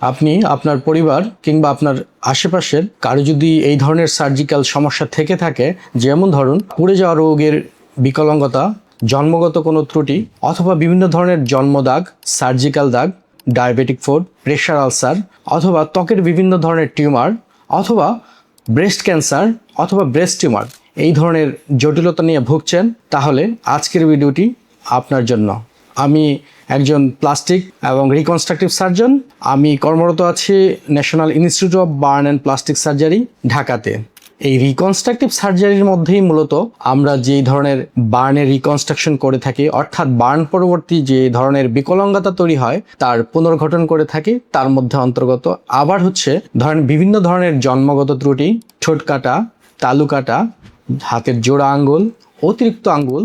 আপনি আপনার পরিবার কিংবা আপনার আশেপাশের কারো যদি এই ধরনের সার্জিক্যাল সমস্যা থেকে থাকে, যেমন ধরুন পুড়ে যাওয়া রোগের বিকলাঙ্গতা, জন্মগত কোনো ত্রুটি অথবা বিভিন্ন ধরনের জন্মদাগ, সার্জিক্যাল দাগ, ডায়াবেটিক ফুড, প্রেশার আলসার অথবা ত্বকের বিভিন্ন ধরনের টিউমার অথবা ব্রেস্ট ক্যান্সার অথবা ব্রেস্ট টিউমার, এই ধরনের জটিলতা নিয়ে ভুগছেন, তাহলে আজকের ভিডিওটি আপনার জন্য। আমি একজন প্লাস্টিক এবং রিকনস্ট্রাকটিভ সার্জন। আমি কর্মরত আছি national institute of burn and plastic surgery, ঢাকাতে। এই রিকনস্ট্রাকটিভ সার্জারির মধ্যেই মূলত আমরা যেই ধরনের বার্নের রিকনস্ট্রাকশন করে থাকি, অর্থাৎ বার্ন পরবর্তী যে ধরনের বিকলাঙ্গতা তৈরি হয় তার পুনর্গঠন করে থাকি, তার মধ্যে অন্তর্গত আবার হচ্ছে ধরেন বিভিন্ন ধরনের জন্মগত ত্রুটি, ঠোঁট কাটা, তালু কাটা, হাতের জোড়া আঙ্গুল, অতিরিক্ত আঙ্গুল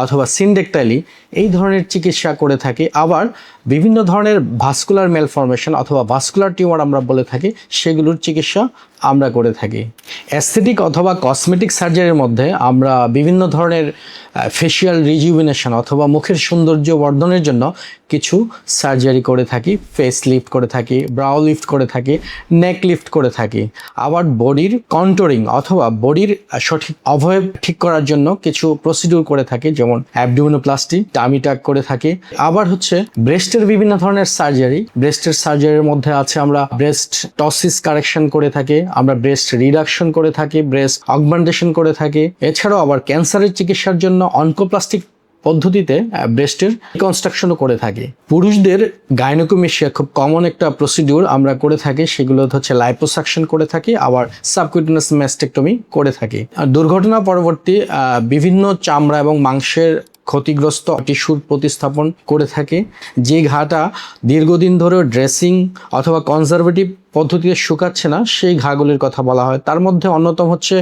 অথবা সিন্ডেকটাইলি, এই ধরনের চিকিৎসা করে থাকি। আবার বিভিন্ন ধরনের ভাস্কুলার ম্যালফরমেশন অথবা ভাস্কুলার টিউমার আমরা বলে থাকি, সেগুলোর চিকিৎসা আমরা করে থাকি। অ্যাস্থেটিক অথবা কসমেটিক সার্জারির মধ্যে আমরা বিভিন্ন ধরনের ফেশিয়াল রিজুভিনেশন অথবা মুখের সৌন্দর্য বর্ধনের জন্য কিছু সার্জারি করে থাকি। ফেস লিফট করে থাকি, ব্রাউ লিফট করে থাকি, নেক লিফট করে থাকি। আবার বডির কন্ট্যুরিং অথবা বডির সঠিক অবয়ব ঠিক করার জন্য কিছু প্রসিডিউর করে থাকি, যেমন অ্যাবডোমিনোপ্লাস্টি, টামি টাক করে থাকি। আবার হচ্ছে ব্রেস্টের বিভিন্ন ধরনের সার্জারি। ব্রেস্টের সার্জারির মধ্যে আছে আমরা ব্রেস্ট টসিস কারেকশন করে থাকি, আমরা ব্রেস্ট রিডাকশন করে থাকি, ব্রেস্ট অগমেন্টেশন করে থাকি। এছাড়াও আবার ক্যান্সারের চিকিৎসার জন্য অনকোপ্লাস্টিক পদ্ধতিতে ব্রেস্টের রিকনস্ট্রাকশনও করে থাকি। পুরুষদের গাইনোকোমেশিয়া খুব কমন একটা প্রসিডিউর আমরা করে থাকি, সেগুলো হচ্ছে লাইপোসাকশন করে থাকি, আবার সাবকিউটেনাস ম্যাস্টেকটমি করে থাকি। আর দুর্ঘটনা পরবর্তী বিভিন্ন চামড়া এবং মাংসের ক্ষতিগ্রস্ত টিস্যুর প্রতিস্থাপন করে থাকে। যে ঘাটা দীর্ঘদিন ধরে ড্রেসিং অথবা কনজারভেটিভ পদ্ধতিতে শুকাচ্ছে না, সেই ঘাগুলির কথা বলা হয়। তার মধ্যে অন্যতম হচ্ছে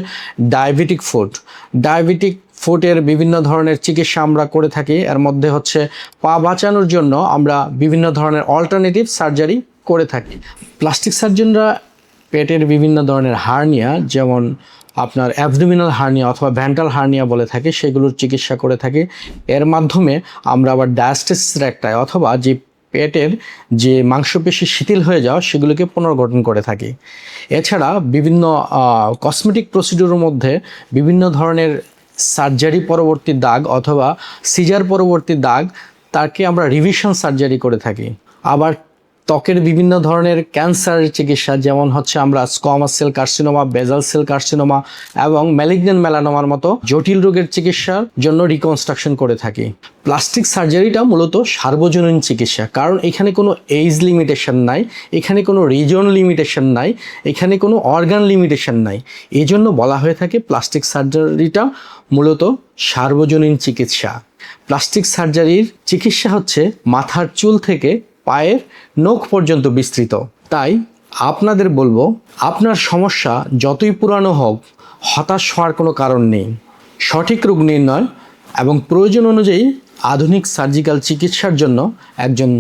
ডায়াবেটিক ফুটের বিভিন্ন ধরনের চিকিৎসা আমরা করে থাকি। এর মধ্যে হচ্ছে পা বাঁচানোর জন্য আমরা বিভিন্ন ধরনের অল্টারনেটিভ সার্জারি করে থাকি। প্লাস্টিক সার্জনরা পেটের বিভিন্ন ধরনের হার্নিয়া, যেমন আপনার অ্যাবডোমিনাল হার্নিয়া অথবা ভ্যান্টাল হার্নিয়া বলে থাকে, সেগুলোর চিকিৎসা করে থাকি। এর মাধ্যমে আমরা আবার ডায়াস্টেসিস রেকটাই অথবা যে পেটের যে মাংসপেশি শিথিল হয়ে যাওয়া, সেগুলোকে পুনর্গঠন করে থাকি। এছাড়া বিভিন্ন কসমেটিক প্রসিডিউরের মধ্যে বিভিন্ন ধরনের সার্জারি পরবর্তী দাগ অথবা সিজার পরবর্তী দাগ, তাকে আমরা রিভিশন সার্জারি করে থাকি। আবার ত্বকের বিভিন্ন ধরনের ক্যান্সারের চিকিৎসা, যেমন হচ্ছে আমরা স্কোয়ামাস সেল কার্সিনোমা, বেজাল সেল কার্সিনোমা এবং ম্যালিগন্যান্ট মেলানোমার মতো জটিল রোগের চিকিৎসার জন্য রিকনস্ট্রাকশন করে থাকি। প্লাস্টিক সার্জারিটা মূলত সার্বজনীন চিকিৎসা, কারণ এখানে কোনো এজ লিমিটেশন নাই, এখানে কোনো রিজন লিমিটেশন নাই, এখানে কোনো অর্গান লিমিটেশন নাই। এই জন্য বলা হয়ে থাকে প্লাস্টিক সার্জারিটা মূলত সার্বজনীন চিকিৎসা। প্লাস্টিক সার্জারির চিকিৎসা হচ্ছে মাথার চুল থেকে পায়ের নখ পর্যন্ত বিস্তৃত। তাই আপনাদের বলবো, আপনার সমস্যা যতই পুরানো হোক, হতাশ হওয়ার কোনো কারণ নেই। সঠিক রোগ নির্ণয় এবং প্রয়োজন অনুযায়ী আধুনিক সার্জিক্যাল চিকিৎসার জন্য একজন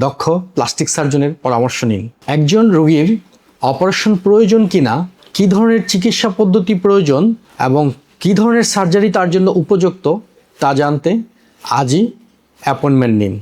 দক্ষ প্লাস্টিক সার্জনের পরামর্শ নিন। একজন রোগীর অপারেশন প্রয়োজন কিনা, কী ধরনের চিকিৎসা পদ্ধতি প্রয়োজন এবং কী ধরনের সার্জারি তার জন্য উপযুক্ত, তা জানতে আজই অ্যাপয়েন্টমেন্ট নিন।